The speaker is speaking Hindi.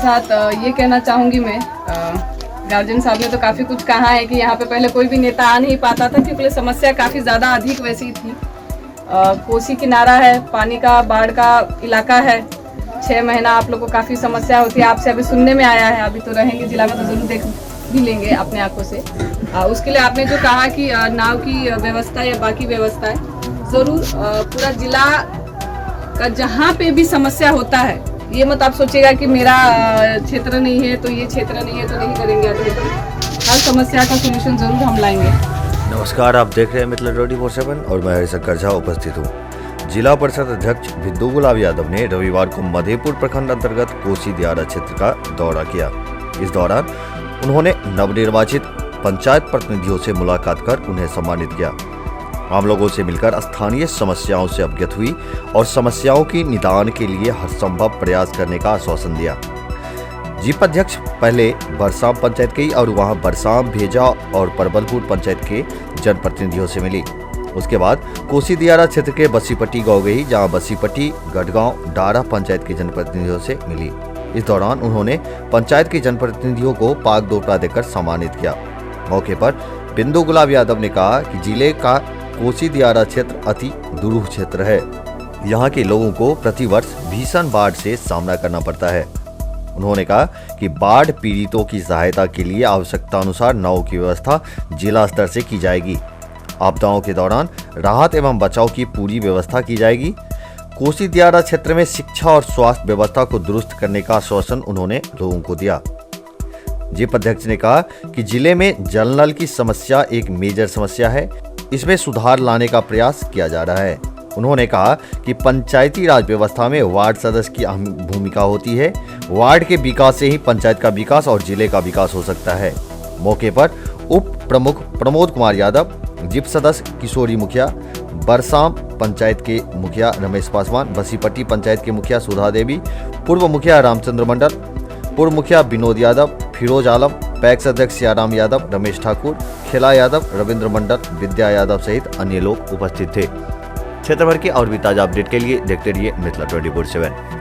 साथ ये कहना चाहूँगी मैं, गार्जियन साहब ने तो काफ़ी कुछ कहा है कि यहाँ पे पहले कोई भी नेता आ नहीं पाता था क्योंकि समस्या काफ़ी ज़्यादा अधिक वैसी थी। कोसी किनारा है, पानी का बाढ़ का इलाका है, 6 महीना आप लोग को काफ़ी समस्या होती है। आपसे अभी सुनने में आया है, अभी तो रहेंगे जिला में तो जरूर देख भी लेंगे अपने आंखों से। उसके लिए आपने जो कहा कि नाव की व्यवस्था या बाकी व्यवस्था है, ज़रूर पूरा जिला का जहाँ पे भी समस्या होता है, ये मत आप सोचिएगा कि मेरा क्षेत्र नहीं है तो ये क्षेत्र नहीं है तो नहीं करेंगे। हर समस्या का सोल्यूशन जरूर हम लाएंगे। नमस्कार, आप देख रहे हैं मिथिला 24/7 और मैं हरिशंकर झा उपस्थित हूँ। जिला परिषद अध्यक्ष बिंदु गुलाब यादव ने रविवार को मधेपुर प्रखंड अंतर्गत कोसी दियारा क्षेत्र का दौरा किया। इस दौरान उन्होंने नवनिर्वाचित पंचायत प्रतिनिधियों से मुलाकात कर उन्हें सम्मानित किया। आम लोगों से मिलकर स्थानीय समस्याओं से अवगत हुई और समस्याओं की निदान के लिए हर संभव प्रयास करने का आश्वासन दिया। जीप अध्यक्ष पहले बरसाम पंचायत गई और वहां बरसाम, भेजा और परबलपुर पंचायत के जनप्रतिनिधियों से मिली। उसके बाद कोसी दियारा क्षेत्र के बसीपट्टी गांव गई, जहां बसीपट्टी, गढ़गांव, डारा पंचायत के जनप्रतिनिधियों से मिली। इस दौरान उन्होंने पंचायत के जनप्रतिनिधियों को पाक दोपटा देकर सम्मानित किया। मौके पर बिंदु गुलाब यादव ने कहा कि जिले का कोसी दियारा क्षेत्र अति दुरूह क्षेत्र है। यहाँ के लोगों को प्रतिवर्ष भीषण बाढ़ से सामना करना पड़ता है। उन्होंने कहा कि बाढ़ पीड़ितों की सहायता के लिए आवश्यकता अनुसार नाव की व्यवस्था जिला स्तर से की जाएगी। आपदाओं के दौरान राहत एवं बचाव की पूरी व्यवस्था की जाएगी। कोसी दियारा क्षेत्र में शिक्षा और स्वास्थ्य व्यवस्था को दुरुस्त करने का आश्वासन उन्होंने लोगों को दिया। जीप अध्यक्ष ने कहा कि जिले में जल नल की समस्या एक मेजर समस्या है, इसमें सुधार लाने का प्रयास किया जा रहा है। उन्होंने कहा कि पंचायती राज व्यवस्था में वार्ड सदस्य की अहम भूमिका होती है। वार्ड के विकास से ही पंचायत का विकास और जिले का विकास हो सकता है। मौके पर उप प्रमुख प्रमोद कुमार यादव, जिप सदस्य किशोरी मुखिया, बरसाम पंचायत के मुखिया रमेश पासवान, बसीपट्टी पंचायत के मुखिया सुधा देवी, पूर्व मुखिया रामचंद्र मंडल, पूर्व मुखिया विनोद यादव, फिरोज आलम, पैक्स अध्यक्ष सियाराम यादव, रमेश ठाकुर, खेला यादव, रविंद्र मंडल, विद्या यादव सहित अन्य लोग उपस्थित थे। क्षेत्र भर की और भी ताजा अपडेट के लिए देखते रहिए मिथिला 24/7।